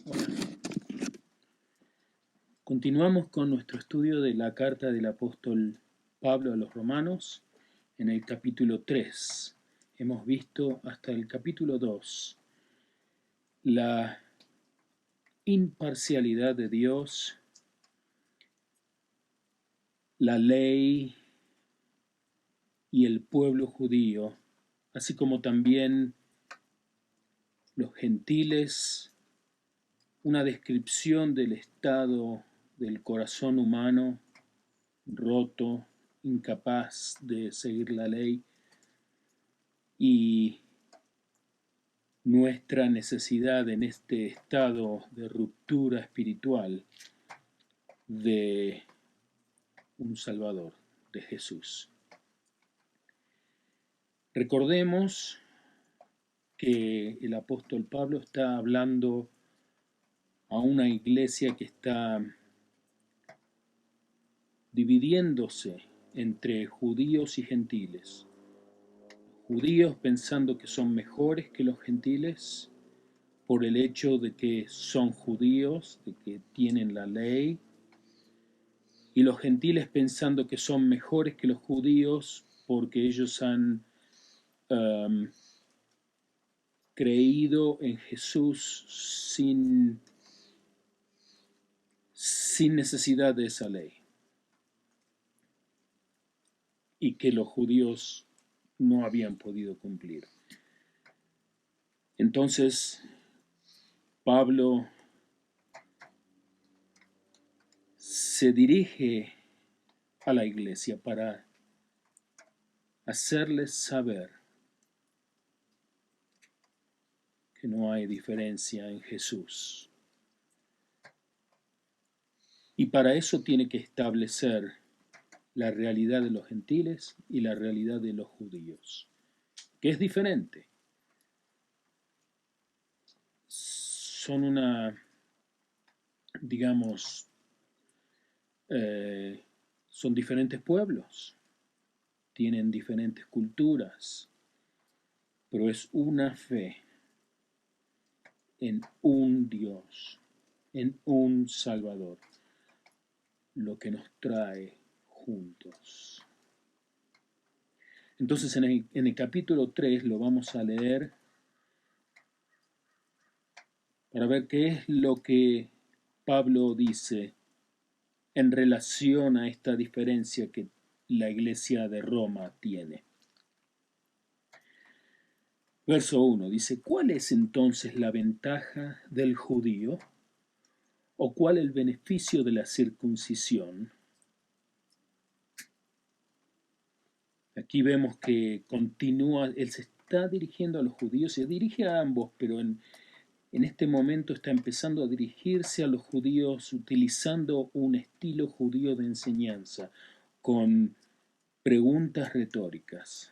Hola. Continuamos con nuestro estudio de la carta del apóstol Pablo a los Romanos en el capítulo 3. Hemos visto hasta el capítulo 2 la imparcialidad de Dios, la ley y el pueblo judío, así como también los gentiles, una descripción del estado del corazón humano roto, incapaz de seguir la ley, y nuestra necesidad en este estado de ruptura espiritual de un Salvador, de Jesús. Recordemos que el apóstol Pablo está hablando a una iglesia que está dividiéndose entre judíos y gentiles. Judíos pensando que son mejores que los gentiles por el hecho de que son judíos, de que tienen la ley, y los gentiles pensando que son mejores que los judíos porque ellos han creído en Jesús sin necesidad de esa ley, y que los judíos no habían podido cumplir. Entonces, Pablo se dirige a la iglesia para hacerles saber que no hay diferencia en Jesús. Y para eso tiene que establecer la realidad de los gentiles y la realidad de los judíos, que es diferente. Son son diferentes pueblos, tienen diferentes culturas, pero es una fe en un Dios, en un Salvador, lo que nos trae juntos. Entonces en el capítulo 3 lo vamos a leer para ver qué es lo que Pablo dice en relación a esta diferencia que la iglesia de Roma tiene. Verso 1 dice: ¿cuál es entonces la ventaja del judío? ¿O cuál el beneficio de la circuncisión? Aquí vemos que continúa, él se está dirigiendo a los judíos, se dirige a ambos, pero en este momento está empezando a dirigirse a los judíos utilizando un estilo judío de enseñanza, con preguntas retóricas.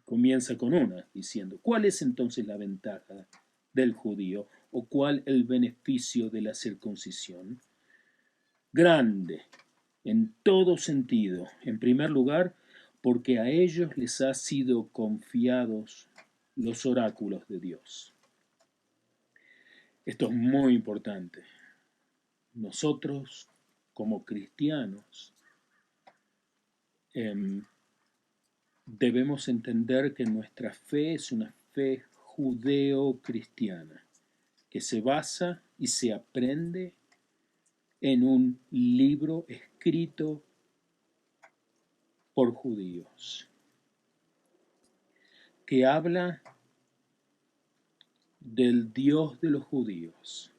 Comienza con una, diciendo: ¿cuál es entonces la ventaja del judío? ¿O cuál el beneficio de la circuncisión? Grande, en todo sentido. En primer lugar, porque a ellos les ha sido confiados los oráculos de Dios. Esto es muy importante. Nosotros, como cristianos, debemos entender que nuestra fe es una fe judeo-cristiana, que se basa y se aprende en un libro escrito por judíos, que habla del Dios de los judíos,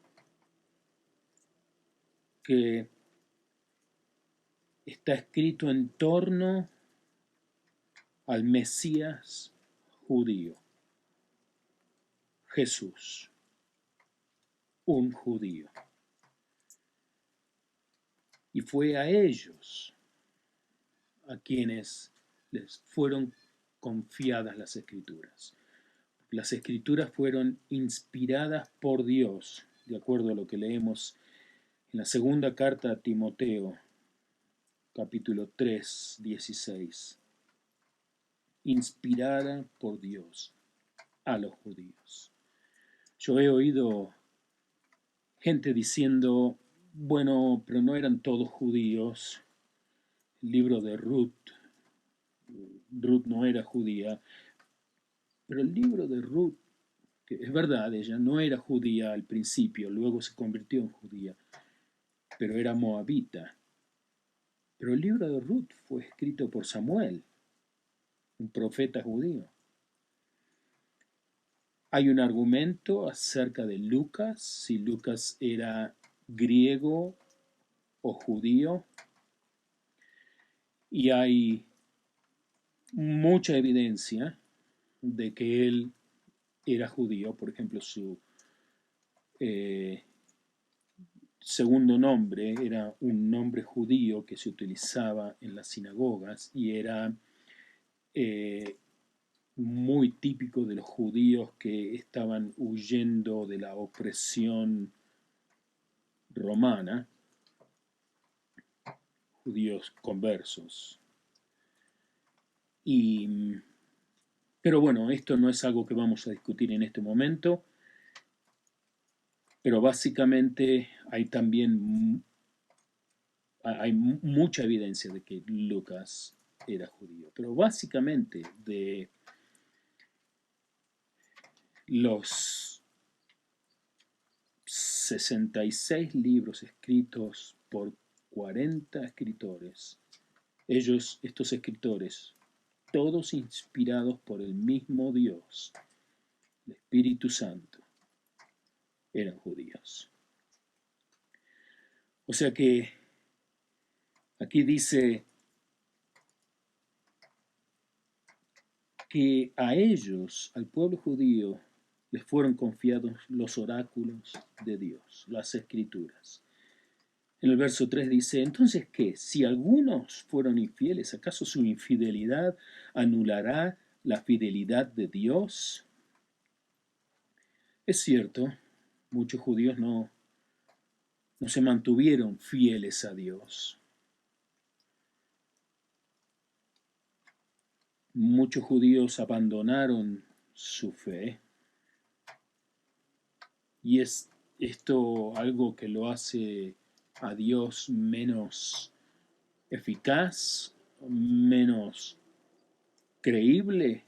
que está escrito en torno al Mesías judío, Jesús, un judío. Y fue a ellos a quienes les fueron confiadas las Escrituras. Las Escrituras fueron inspiradas por Dios, de acuerdo a lo que leemos en la segunda carta a Timoteo, capítulo 3, 16. Inspirada por Dios a los judíos. Yo he oído gente diciendo, bueno, pero no eran todos judíos. El libro de Ruth no era judía, pero el libro de Ruth, que es verdad, ella no era judía al principio, luego se convirtió en judía, pero era moabita. Pero el libro de Ruth fue escrito por Samuel, un profeta judío. Hay un argumento acerca de Lucas, si Lucas era griego o judío, y hay mucha evidencia de que él era judío. Por ejemplo, su eh, segundo nombre era un nombre judío que se utilizaba en las sinagogas y era eh, muy típico de los judíos que estaban huyendo de la opresión romana, judíos conversos. Pero bueno, esto no es algo que vamos a discutir en este momento, pero básicamente hay mucha evidencia de que Lucas era judío, pero básicamente de los 66 libros escritos por 40 escritores, estos escritores, todos inspirados por el mismo Dios, el Espíritu Santo, eran judíos. O sea que aquí dice que a ellos, al pueblo judío, les fueron confiados los oráculos de Dios, las escrituras. En el verso 3 dice, entonces, ¿qué? Si algunos fueron infieles, ¿acaso su infidelidad anulará la fidelidad de Dios? Es cierto, muchos judíos no se mantuvieron fieles a Dios. Muchos judíos abandonaron su fe. Y es esto algo que lo hace a Dios menos eficaz, menos creíble.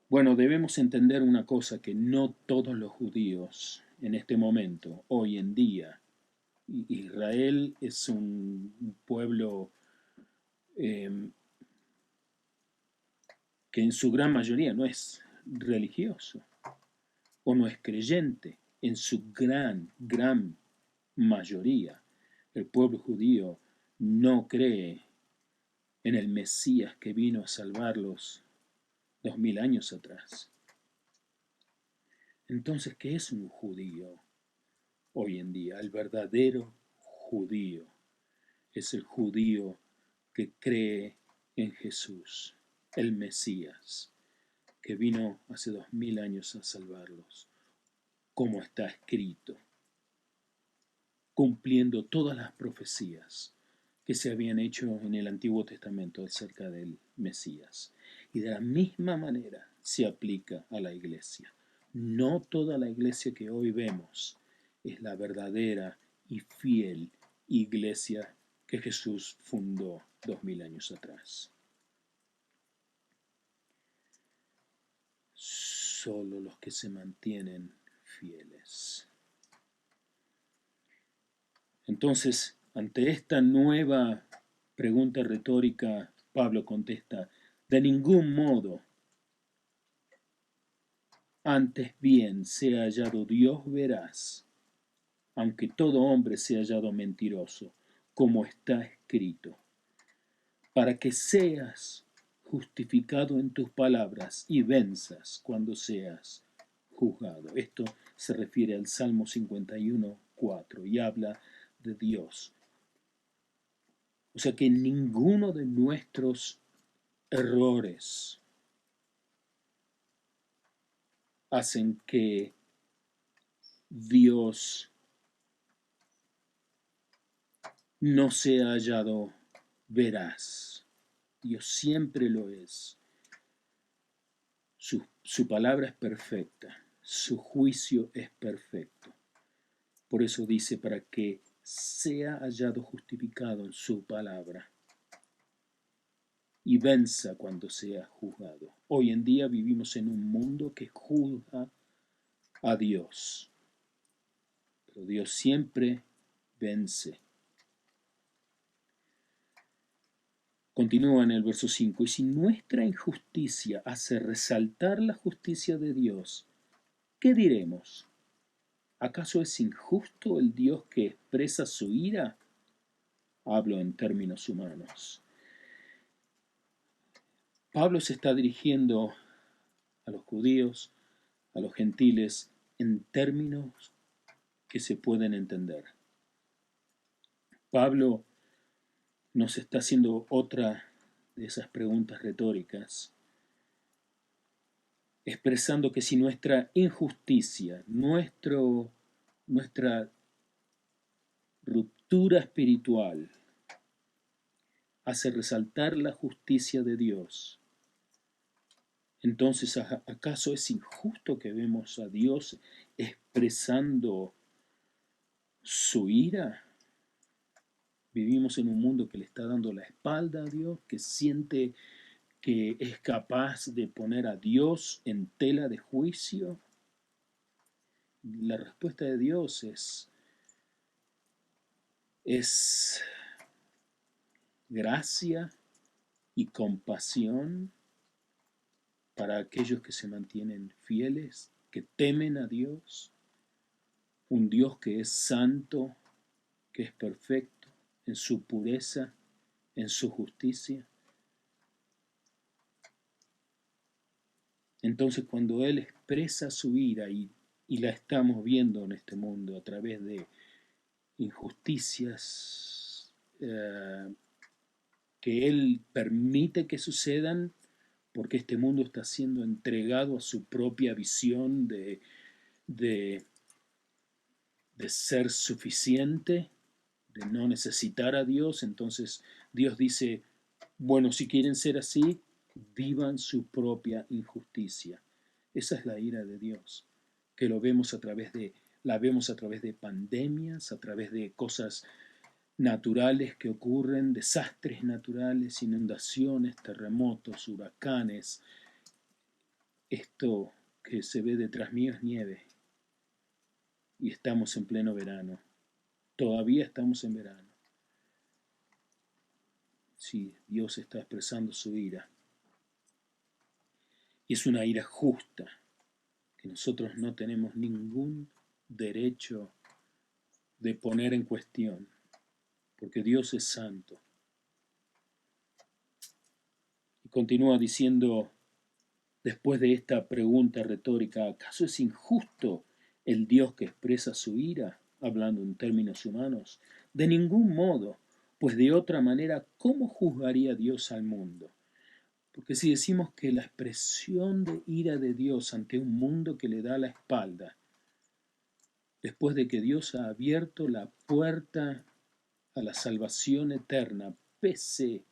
Bueno, debemos entender una cosa, que no todos los judíos en este momento, hoy en día, Israel es un pueblo que en su gran mayoría no es religioso o no es creyente, en su gran mayoría. El pueblo judío no cree en el Mesías que vino a salvarlos 2000 años atrás. Entonces, ¿qué es un judío hoy en día? El verdadero judío es el judío que cree en Jesús, el Mesías, que vino hace 2000 años a salvarlos, como está escrito, cumpliendo todas las profecías que se habían hecho en el Antiguo Testamento acerca del Mesías. Y de la misma manera se aplica a la iglesia. No toda la iglesia que hoy vemos es la verdadera y fiel iglesia que Jesús fundó 2000 años atrás. Solo los que se mantienen fieles. Entonces, ante esta nueva pregunta retórica, Pablo contesta, de ningún modo, antes bien sea hallado Dios veraz, aunque todo hombre sea hallado mentiroso, como está escrito, para que seas justificado en tus palabras y venzas cuando seas juzgado. Esto se refiere al Salmo 51:4 y habla de Dios. O sea que ninguno de nuestros errores hacen que Dios no sea hallado veraz. Dios siempre lo es. Su palabra es perfecta. su juicio es perfecto. Por eso dice, para que sea hallado justificado en su palabra y venza cuando sea juzgado. Hoy en día vivimos en un mundo que juzga a Dios, pero Dios siempre vence. Continúa en el verso 5, y si nuestra injusticia hace resaltar la justicia de Dios, ¿qué diremos? ¿Acaso es injusto el Dios que expresa su ira? Hablo en términos humanos. Pablo se está dirigiendo a los judíos, a los gentiles, en términos que se pueden entender. Pablo nos está haciendo otra de esas preguntas retóricas, expresando que si nuestra injusticia, nuestra ruptura espiritual hace resaltar la justicia de Dios, entonces ¿acaso es injusto que vemos a Dios expresando su ira? Vivimos en un mundo que le está dando la espalda a Dios, que siente que es capaz de poner a Dios en tela de juicio. La respuesta de Dios es gracia y compasión para aquellos que se mantienen fieles, que temen a Dios, un Dios que es santo, que es perfecto en su pureza, en su justicia. Entonces cuando Él expresa su ira y la estamos viendo en este mundo a través de injusticias que Él permite que sucedan, porque este mundo está siendo entregado a su propia visión de ser suficiente, de no necesitar a Dios. Entonces Dios dice, bueno, si quieren ser así, vivan su propia injusticia. Esa es la ira de Dios, que la vemos a través de pandemias, a través de cosas naturales que ocurren, desastres naturales, inundaciones, terremotos, huracanes. Esto que se ve detrás mío es nieve y estamos en pleno verano. Todavía estamos en verano. Sí, Dios está expresando su ira. Y es una ira justa, que nosotros no tenemos ningún derecho de poner en cuestión, porque Dios es santo. Y continúa diciendo, después de esta pregunta retórica, ¿acaso es injusto el Dios que expresa su ira, hablando en términos humanos? De ningún modo, pues de otra manera, ¿cómo juzgaría Dios al mundo? Porque si decimos que la expresión de ira de Dios ante un mundo que le da la espalda, después de que Dios ha abierto la puerta a la salvación eterna, pese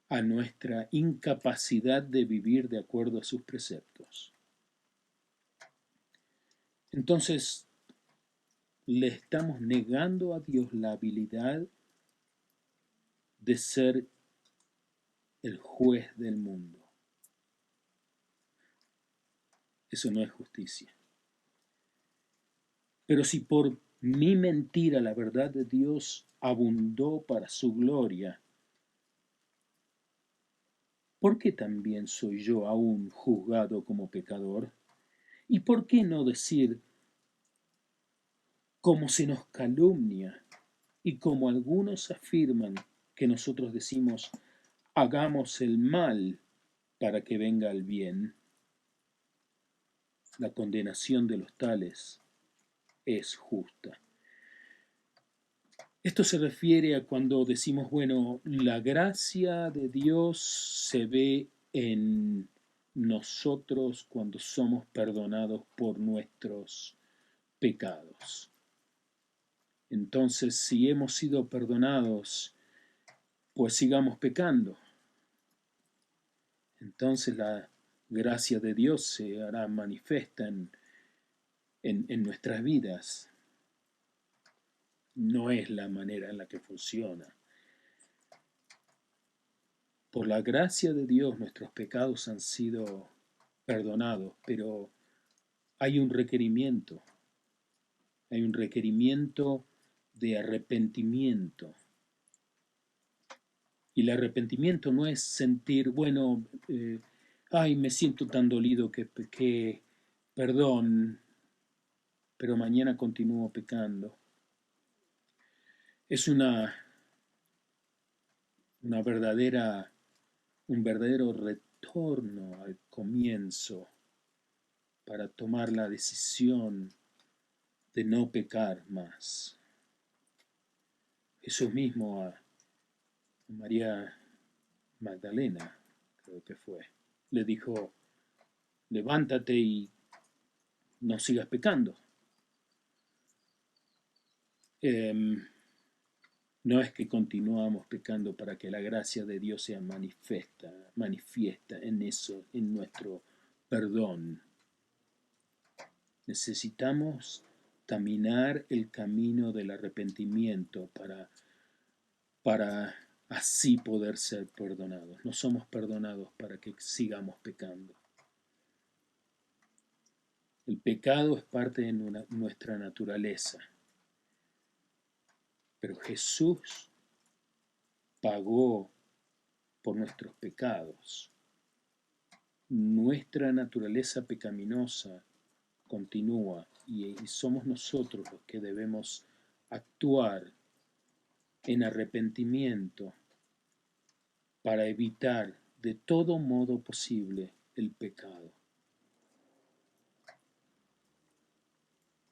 a nuestra incapacidad de vivir de acuerdo a sus preceptos, entonces le estamos negando a Dios la habilidad de ser el juez del mundo. Eso no es justicia. Pero si por mi mentira la verdad de Dios abundó para su gloria, ¿por qué también soy yo aún juzgado como pecador? ¿Y por qué no decir, como se nos calumnia y como algunos afirman que nosotros decimos, hagamos el mal para que venga el bien? La condenación de los tales es justa. Esto se refiere a cuando decimos, bueno, la gracia de Dios se ve en nosotros cuando somos perdonados por nuestros pecados. Entonces, si hemos sido perdonados, pues sigamos pecando. Entonces, gracia de Dios se hará manifiesta en nuestras vidas. No es la manera en la que funciona. Por la gracia de Dios nuestros pecados han sido perdonados, pero hay un requerimiento de arrepentimiento. Y el arrepentimiento no es sentir, bueno, ay, me siento tan dolido que pequé, perdón, pero mañana continúo pecando. Es un verdadero retorno al comienzo para tomar la decisión de no pecar más. Jesús mismo a María Magdalena, creo que fue, le dijo, levántate y no sigas pecando. No es que continuamos pecando para que la gracia de Dios sea manifiesta en eso, en nuestro perdón. Necesitamos caminar el camino del arrepentimiento para así poder ser perdonados. No somos perdonados para que sigamos pecando. El pecado es parte de nuestra naturaleza. Pero Jesús pagó por nuestros pecados. Nuestra naturaleza pecaminosa continúa y somos nosotros los que debemos actuar en arrepentimiento para evitar de todo modo posible el pecado.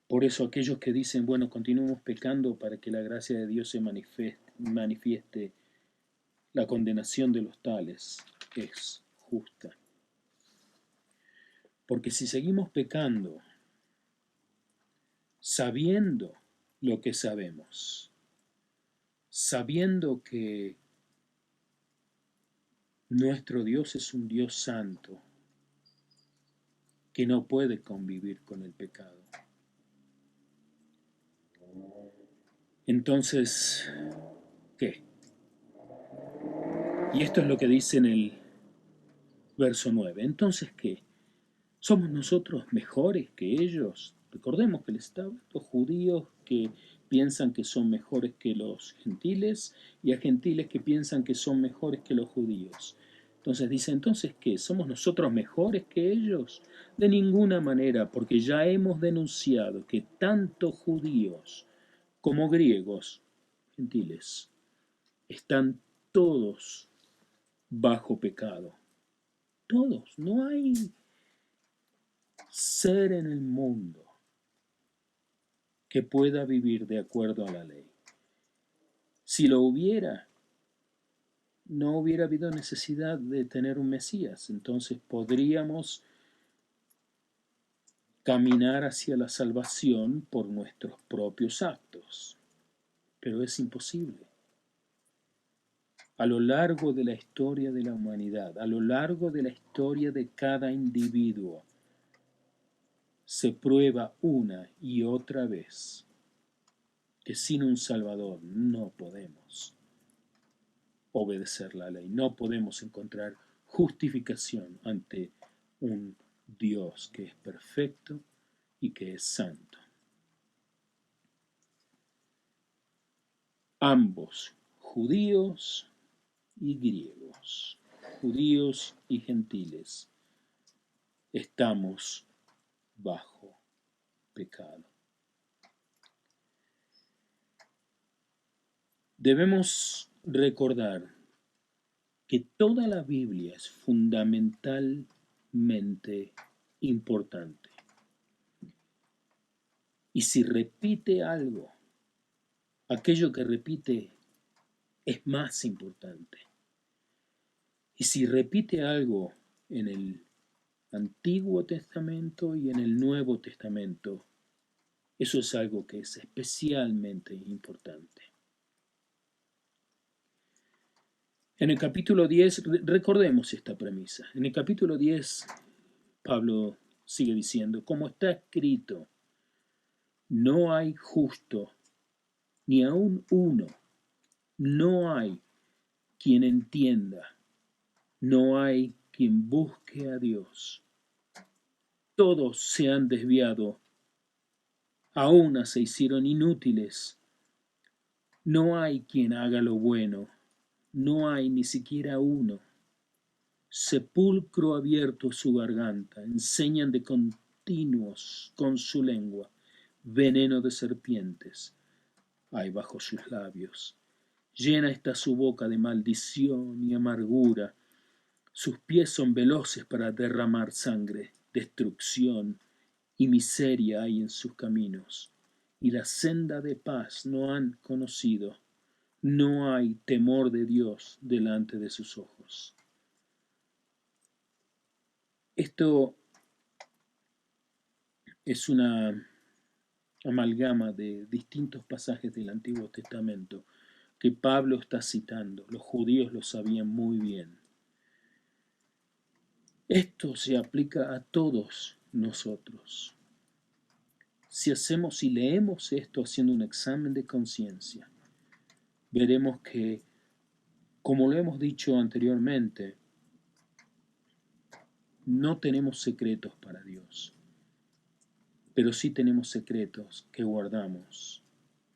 Por eso aquellos que dicen, bueno, continuemos pecando para que la gracia de Dios se manifieste, la condenación de los tales es justa. Porque si seguimos pecando, sabiendo lo que sabemos, sabiendo que nuestro Dios es un Dios santo, que no puede convivir con el pecado, entonces, ¿qué? Y esto es lo que dice en el verso 9. Entonces, ¿qué? ¿Somos nosotros mejores que ellos? Recordemos que les está hablando a judíos que piensan que son mejores que los gentiles y a gentiles que piensan que son mejores que los judíos. Entonces dice, ¿entonces qué? ¿Somos nosotros mejores que ellos? De ninguna manera, porque ya hemos denunciado que tanto judíos como griegos, gentiles, están todos bajo pecado. Todos, no hay ser en el mundo que pueda vivir de acuerdo a la ley. Si lo hubiera, no hubiera habido necesidad de tener un Mesías, entonces podríamos caminar hacia la salvación por nuestros propios actos, pero es imposible. A lo largo de la historia de la humanidad, a lo largo de la historia de cada individuo, se prueba una y otra vez que sin un Salvador no podemos obedecer la ley, no podemos encontrar justificación ante un Dios que es perfecto y que es santo. Ambos, judíos y griegos, judíos y gentiles, estamos bajo pecado. Debemos recordar que toda la Biblia es fundamentalmente importante. Y si repite algo, aquello que repite es más importante. Y si repite algo en el Antiguo Testamento y en el Nuevo Testamento, eso es algo que es especialmente importante. En el capítulo 10, recordemos esta premisa, en el capítulo 10 Pablo sigue diciendo, como está escrito, no hay justo, ni aun uno, no hay quien entienda, no hay quien busque a Dios. Todos se han desviado, a una se hicieron inútiles. No hay quien haga lo bueno, no hay ni siquiera uno. Sepulcro abierto su garganta, enseñan de continuos con su lengua, veneno de serpientes hay bajo sus labios. Llena está su boca de maldición y amargura, sus pies son veloces para derramar sangre, destrucción y miseria hay en sus caminos, y la senda de paz no han conocido. No hay temor de Dios delante de sus ojos. Esto es una amalgama de distintos pasajes del Antiguo Testamento que Pablo está citando. Los judíos lo sabían muy bien. Esto se aplica a todos nosotros. Si hacemos y leemos esto haciendo un examen de conciencia, veremos que, como lo hemos dicho anteriormente, no tenemos secretos para Dios, pero sí tenemos secretos que guardamos.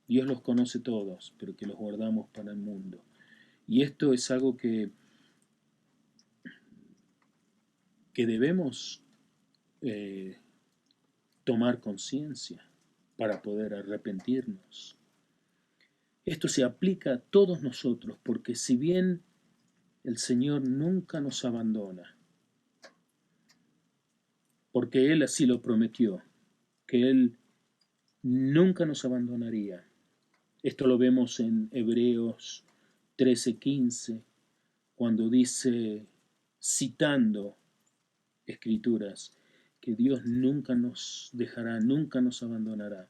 Dios los conoce todos, pero que los guardamos para el mundo. Y esto es algo que debemos tomar conciencia para poder arrepentirnos. Esto se aplica a todos nosotros, porque si bien el Señor nunca nos abandona, porque Él así lo prometió, que Él nunca nos abandonaría. Esto lo vemos en Hebreos 13:15, cuando dice, citando Escrituras, que Dios nunca nos dejará, nunca nos abandonará.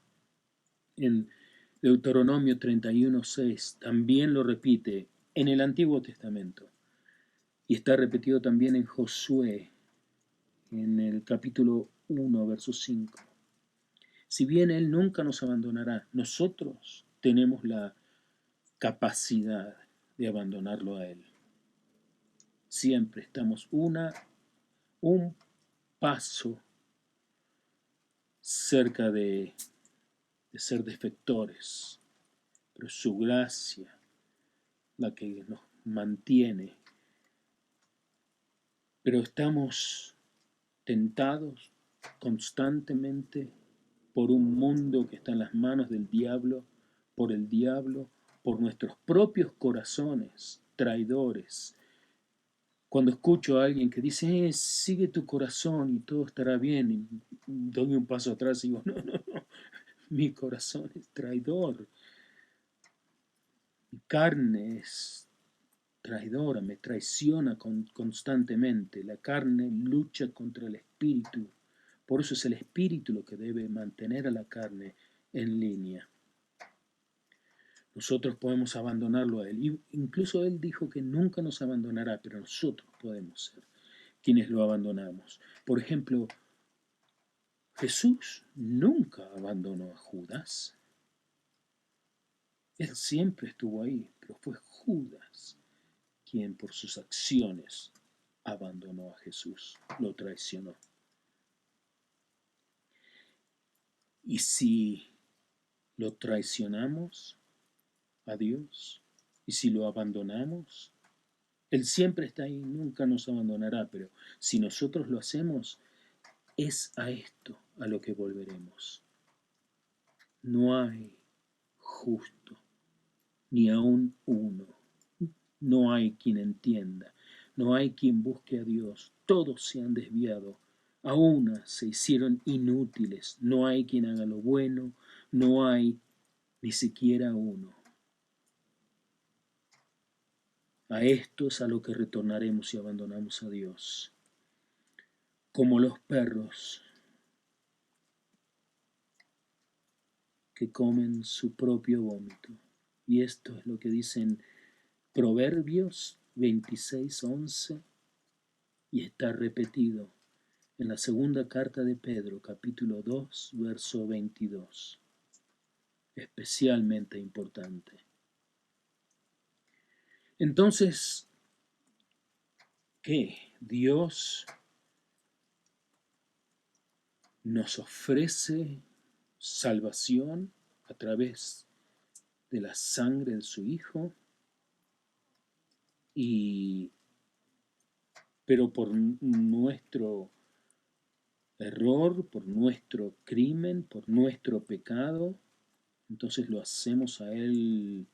En Deuteronomio 31:6 también lo repite en el Antiguo Testamento. Y está repetido también en Josué, en el capítulo 1, verso 5. Si bien Él nunca nos abandonará, nosotros tenemos la capacidad de abandonarlo a Él. Siempre estamos un paso cerca de ser defectores, pero es su gracia la que nos mantiene. Pero estamos tentados constantemente por un mundo que está en las manos del diablo, por nuestros propios corazones traidores. Cuando escucho a alguien que dice, sigue tu corazón y todo estará bien, y doy un paso atrás y digo, no, mi corazón es traidor, mi carne es traidora, me traiciona constantemente, la carne lucha contra el espíritu, por eso es el espíritu lo que debe mantener a la carne en línea. Nosotros podemos abandonarlo a Él. Y incluso Él dijo que nunca nos abandonará, pero nosotros podemos ser quienes lo abandonamos. Por ejemplo, Jesús nunca abandonó a Judas. Él siempre estuvo ahí, pero fue Judas quien por sus acciones abandonó a Jesús, lo traicionó. Y si lo traicionamos a Dios, y si lo abandonamos, Él siempre está ahí, nunca nos abandonará, pero si nosotros lo hacemos, es a esto a lo que volveremos. No hay justo, ni aun uno. No hay quien entienda, no hay quien busque a Dios. Todos se han desviado, a una se hicieron inútiles. No hay quien haga lo bueno, no hay ni siquiera uno. A esto es a lo que retornaremos si abandonamos a Dios. Como los perros que comen su propio vómito. Y esto es lo que dicen Proverbios 26:11 y está repetido en la segunda carta de Pedro, capítulo 2, verso 22. Especialmente importante. Entonces, ¿qué? Dios nos ofrece salvación a través de la sangre de su Hijo, pero por nuestro error, por nuestro crimen, por nuestro pecado, entonces lo hacemos a Él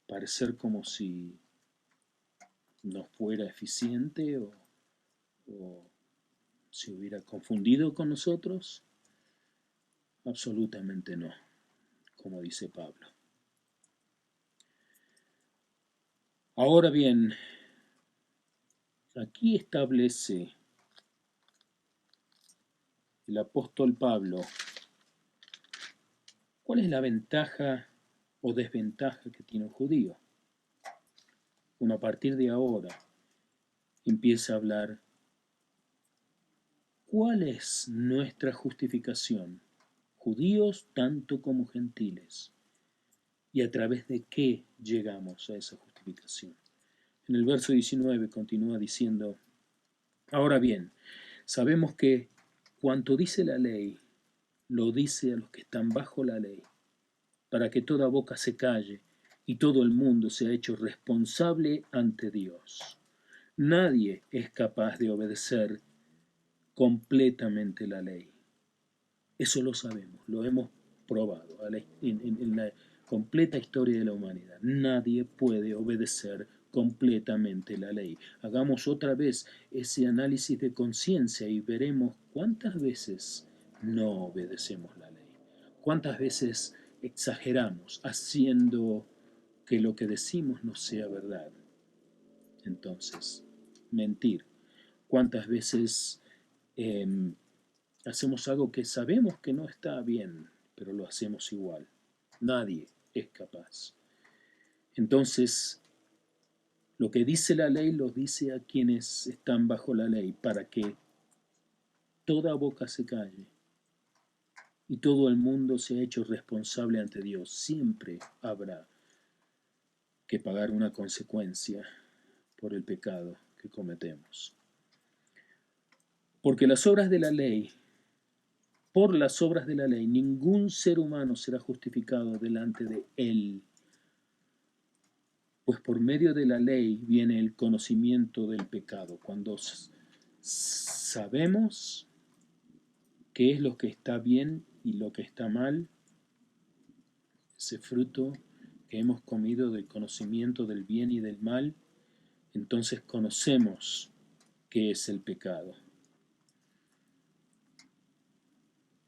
parecer como si no fuera eficiente o se hubiera confundido con nosotros. Absolutamente no, como dice Pablo. Ahora bien, aquí establece el apóstol Pablo cuál es la ventaja o desventaja que tiene un judío. Bueno, a partir de ahora empieza a hablar cuál es nuestra justificación, judíos tanto como gentiles, y a través de qué llegamos a esa justificación. En el verso 19 continúa diciendo, ahora bien, sabemos que cuanto dice la ley, lo dice a los que están bajo la ley, para que toda boca se calle y todo el mundo sea hecho responsable ante Dios. Nadie es capaz de obedecer completamente la ley. Eso lo sabemos, lo hemos probado en la completa historia de la humanidad. Nadie puede obedecer completamente la ley. Hagamos otra vez ese análisis de conciencia y veremos cuántas veces no obedecemos la ley. Cuántas veces exageramos haciendo que lo que decimos no sea verdad. Entonces, mentir. ¿Cuántas veces hacemos algo que sabemos que no está bien, pero lo hacemos igual? Nadie es capaz. Entonces, lo que dice la ley lo dice a quienes están bajo la ley, para que toda boca se calle y todo el mundo sea hecho responsable ante Dios. Siempre habrá que pagar una consecuencia por el pecado que cometemos. Porque las obras de la ley, por las obras de la ley, ningún ser humano será justificado delante de él. Pues por medio de la ley viene el conocimiento del pecado. Cuando sabemos qué es lo que está bien y lo que está mal, ese fruto que hemos comido del conocimiento del bien y del mal, entonces conocemos qué es el pecado.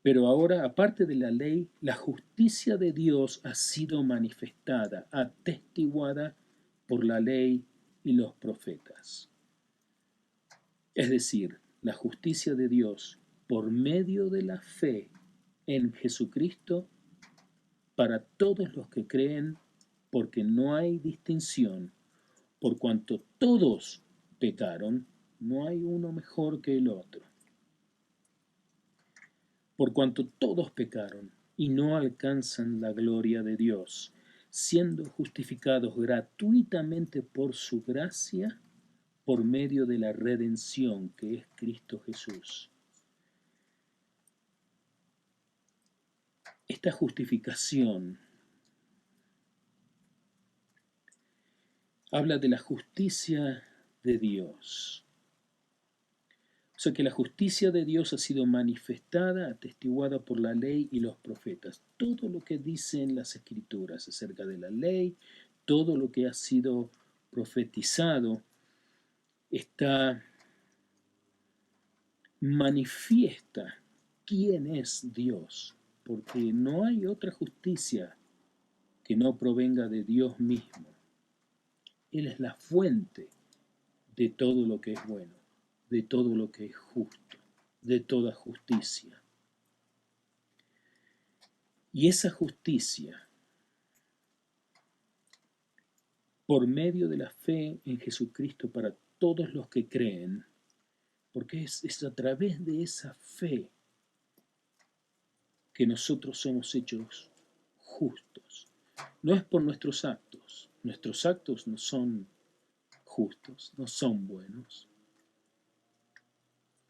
Pero ahora, aparte de la ley, la justicia de Dios ha sido manifestada, atestiguada por la ley y los profetas. Es decir, la justicia de Dios por medio de la fe en Jesucristo para todos los que creen, porque no hay distinción, por cuanto todos pecaron, no hay uno mejor que el otro. Por cuanto todos pecaron y no alcanzan la gloria de Dios, siendo justificados gratuitamente por su gracia, por medio de la redención que es Cristo Jesús. Esta justificación habla de la justicia de Dios. O sea que la justicia de Dios ha sido manifestada, atestiguada por la ley y los profetas. Todo lo que dicen las Escrituras acerca de la ley, todo lo que ha sido profetizado, está manifiesta quién es Dios, porque no hay otra justicia que no provenga de Dios mismo. Él es la fuente de todo lo que es bueno, de todo lo que es justo, de toda justicia. Y esa justicia, por medio de la fe en Jesucristo para todos los que creen, porque es a través de esa fe que nosotros somos hechos justos. No es por nuestros actos no son justos, no son buenos,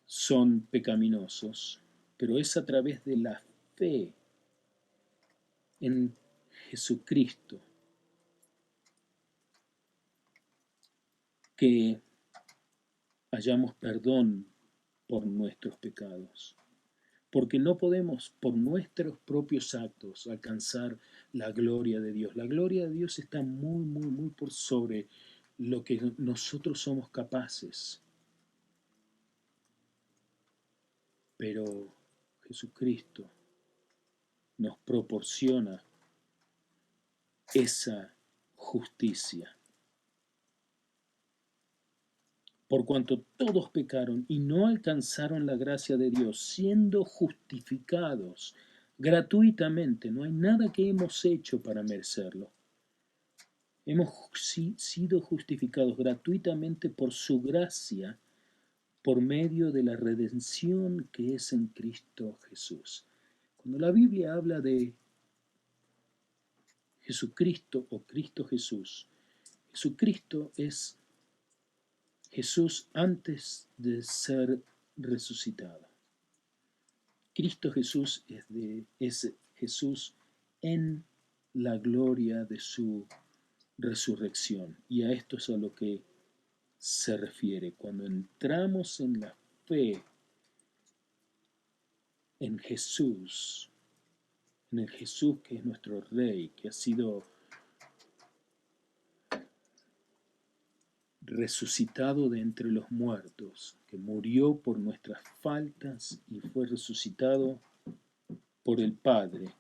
son pecaminosos, pero es a través de la fe en Jesucristo que hallamos perdón por nuestros pecados, porque no podemos por nuestros propios actos alcanzar la gloria de Dios. La gloria de Dios está muy, muy, muy por sobre lo que nosotros somos capaces, pero Jesucristo nos proporciona esa justicia. Por cuanto todos pecaron y no alcanzaron la gracia de Dios, siendo justificados gratuitamente, no hay nada que hemos hecho para merecerlo. Hemos sido justificados gratuitamente por su gracia, por medio de la redención que es en Cristo Jesús. Cuando la Biblia habla de Jesucristo o Cristo Jesús, Jesucristo es Jesús antes de ser resucitado. Cristo Jesús es Jesús en la gloria de su resurrección. Y a esto es a lo que se refiere. Cuando entramos en la fe en Jesús, en el Jesús que es nuestro Rey, que ha sido resucitado de entre los muertos, que murió por nuestras faltas y fue resucitado por el Padre,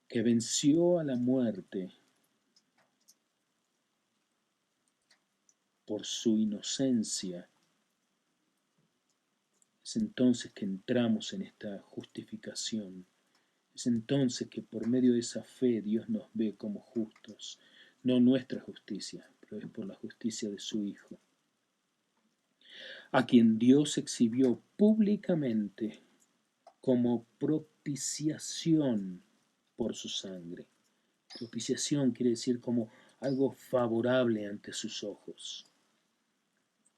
que venció a la muerte por su inocencia. Es entonces que entramos en esta justificación. Es entonces que por medio de esa fe Dios nos ve como justos, no nuestra justicia, pero es por la justicia de su Hijo, a quien Dios exhibió públicamente como propiciación por su sangre. Propiciación quiere decir como algo favorable ante sus ojos,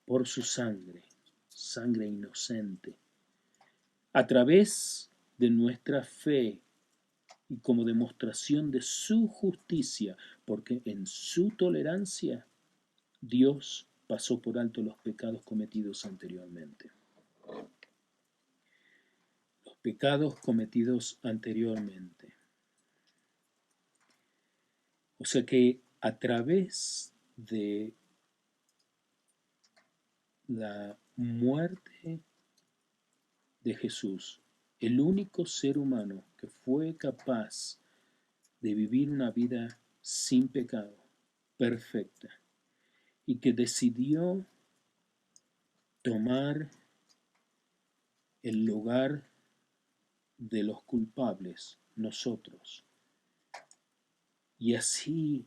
por su sangre, sangre inocente, a través de nuestra fe y como demostración de su justicia, porque en su tolerancia Dios pasó por alto los pecados cometidos anteriormente. Los pecados cometidos anteriormente. O sea que a través de la muerte de Jesús, el único ser humano que fue capaz de vivir una vida sin pecado, perfecta, y que decidió tomar el lugar de los culpables, nosotros, y así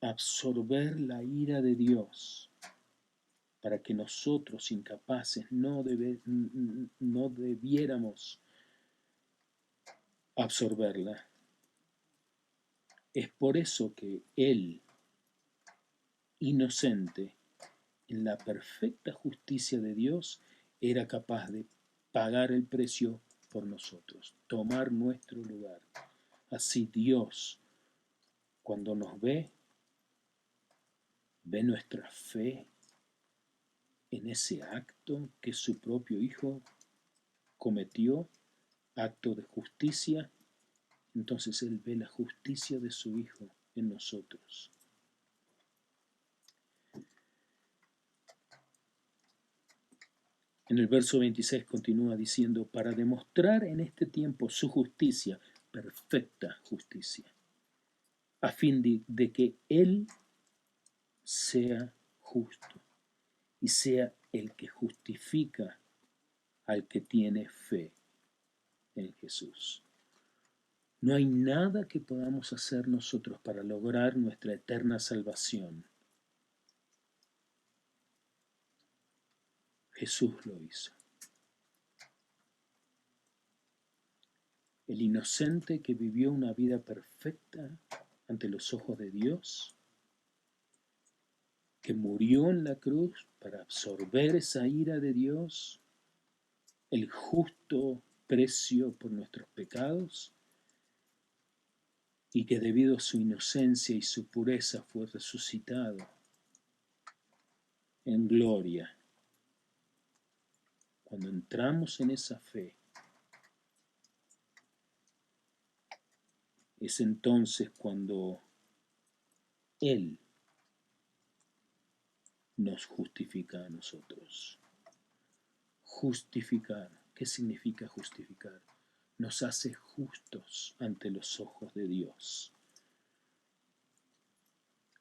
absorber la ira de Dios para que nosotros incapaces no debiéramos absorberla. Es por eso que Él, inocente, en la perfecta justicia de Dios, era capaz de pagar el precio por nosotros, tomar nuestro lugar. Así Dios, cuando nos ve nuestra fe en ese acto que su propio Hijo cometió, acto de justicia, entonces Él ve la justicia de su Hijo en nosotros. En el verso 26 continúa diciendo, para demostrar en este tiempo su justicia, perfecta justicia, a fin de que Él sea justo y sea el que justifica al que tiene fe en Jesús. No hay nada que podamos hacer nosotros para lograr nuestra eterna salvación. Jesús lo hizo. El inocente que vivió una vida perfecta ante los ojos de Dios, que murió en la cruz para absorber esa ira de Dios, el justo precio por nuestros pecados, y que debido a su inocencia y su pureza fue resucitado en gloria. Cuando entramos en esa fe, es entonces cuando Él nos justifica a nosotros. Justificar, ¿qué significa justificar? Nos hace justos ante los ojos de Dios.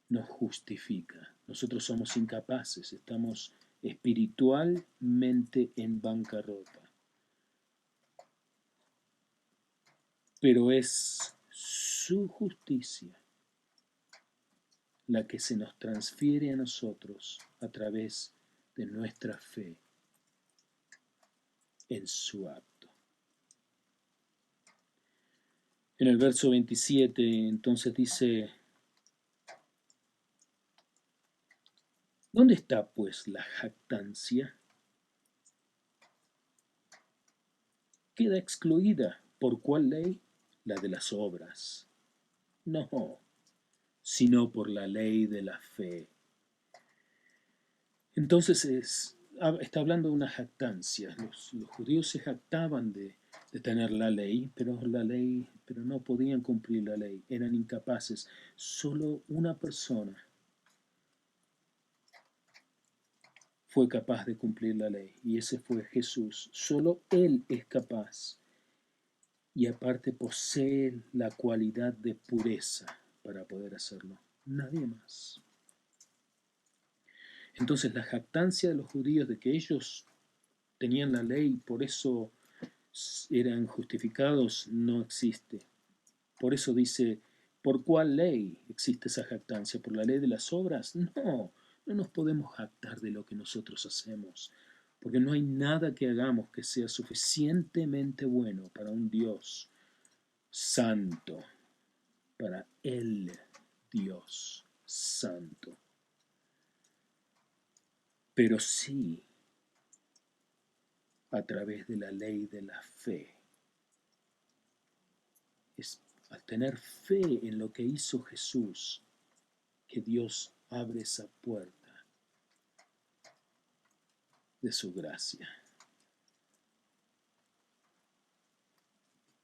Nos justifica. Nosotros somos incapaces, estamos espiritualmente en bancarrota. Pero es su justicia la que se nos transfiere a nosotros a través de nuestra fe en su acto. En el verso 27 entonces dice: ¿dónde está pues la jactancia? Queda excluida. ¿Por cuál ley? La de las obras. No, sino por la ley de la fe. Entonces está hablando de una jactancia. Los judíos se jactaban de tener la ley, pero no podían cumplir la ley, eran incapaces. Solo una persona fue capaz de cumplir la ley, y ese fue Jesús. Solo Él es capaz, y aparte posee la cualidad de pureza para poder hacerlo. Nadie más. Entonces la jactancia de los judíos de que ellos tenían la ley y por eso eran justificados no existe. Por eso dice: ¿por cuál ley existe esa jactancia? ¿Por la ley de las obras? No nos podemos jactar de lo que nosotros hacemos, porque no hay nada que hagamos que sea suficientemente bueno para un Dios santo, para el Dios santo. Pero sí a través de la ley de la fe. Es al tener fe en lo que hizo Jesús que Dios abre esa puerta de su gracia.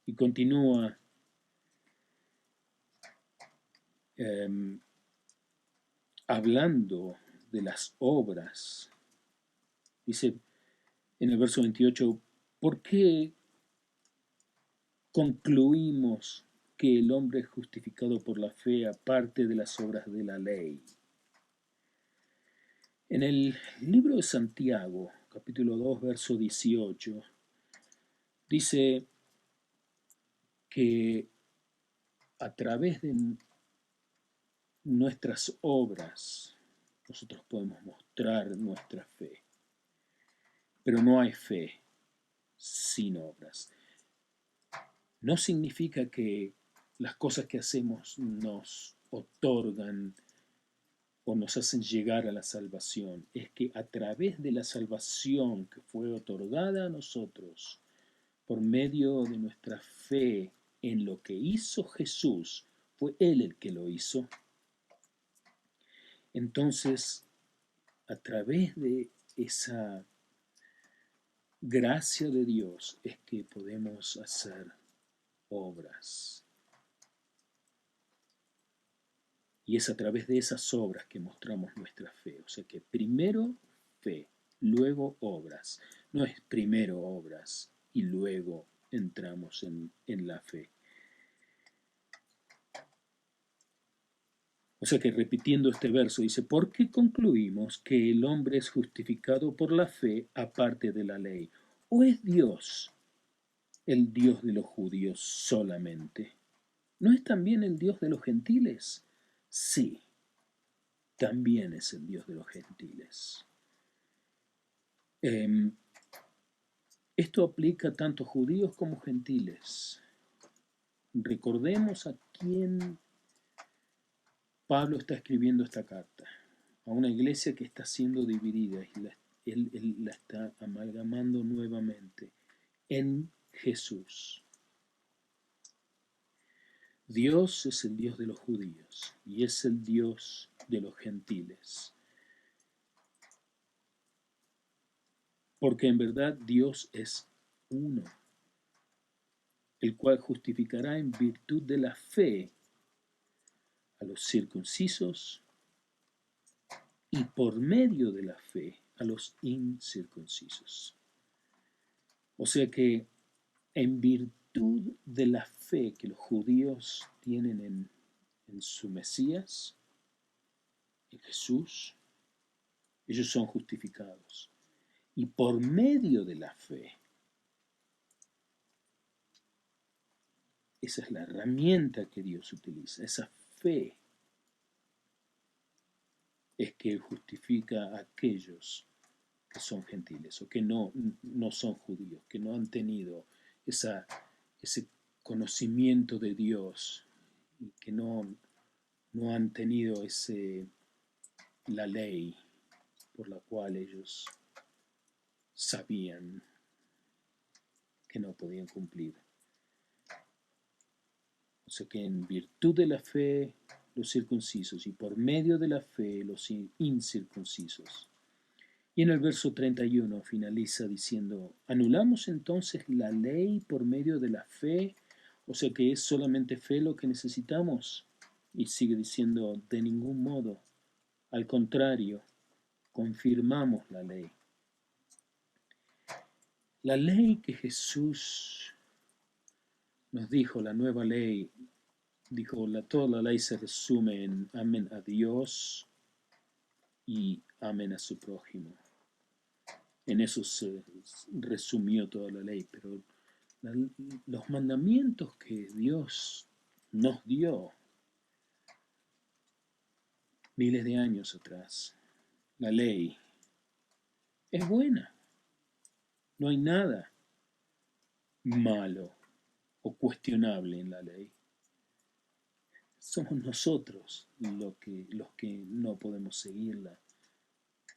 Y continúa hablando de las obras. Dice en el verso 28, ¿por qué concluimos que el hombre es justificado por la fe aparte de las obras de la ley? En el libro de Santiago, capítulo 2, verso 18, dice que a través de nuestras obras nosotros podemos mostrar nuestra fe. Pero no hay fe sin obras. No significa que las cosas que hacemos nos otorgan o nos hacen llegar a la salvación. Es que a través de la salvación que fue otorgada a nosotros por medio de nuestra fe en lo que hizo Jesús, fue Él el que lo hizo. Entonces, a través de esa gracia de Dios es que podemos hacer obras. Y es a través de esas obras que mostramos nuestra fe. O sea que primero fe, luego obras. No es primero obras y luego entramos en la fe. O sea que repitiendo este verso dice: ¿por qué concluimos que el hombre es justificado por la fe aparte de la ley? ¿O es Dios el Dios de los judíos solamente? ¿No es también el Dios de los gentiles? Sí, también es el Dios de los gentiles. Em, Esto aplica tanto a judíos como gentiles. Recordemos a quién Pablo está escribiendo esta carta, a una iglesia que está siendo dividida y él la está amalgamando nuevamente en Jesús. Dios es el Dios de los judíos y es el Dios de los gentiles. Porque en verdad Dios es uno, el cual justificará en virtud de la fe a los circuncisos y por medio de la fe a los incircuncisos. O sea que en virtud de la fe que los judíos tienen en su Mesías, en Jesús, ellos son justificados. Y por medio de la fe, esa es la herramienta que Dios utiliza, esa fe es que justifica a aquellos que son gentiles o que no son judíos, que no han tenido ese conocimiento de Dios y que no han tenido la ley por la cual ellos sabían que no podían cumplir. O sea que en virtud de la fe los circuncisos y por medio de la fe los incircuncisos. Y en el verso 31 finaliza diciendo, ¿anulamos entonces la ley por medio de la fe? O sea que es solamente fe lo que necesitamos. Y sigue diciendo, de ningún modo. Al contrario, confirmamos la ley. La ley que Jesús nos dijo, la nueva ley, dijo, toda la ley se resume en amen a Dios y amen a su prójimo. En eso se resumió toda la ley, pero los mandamientos que Dios nos dio miles de años atrás, la ley, es buena. No hay nada malo o cuestionable en la ley. Somos nosotros los que no podemos seguirla,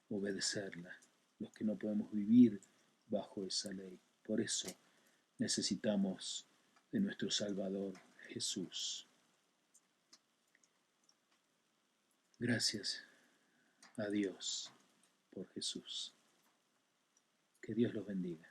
obedecerla, los que no podemos vivir bajo esa ley. Por eso necesitamos de nuestro Salvador Jesús. Gracias a Dios por Jesús. Que Dios los bendiga.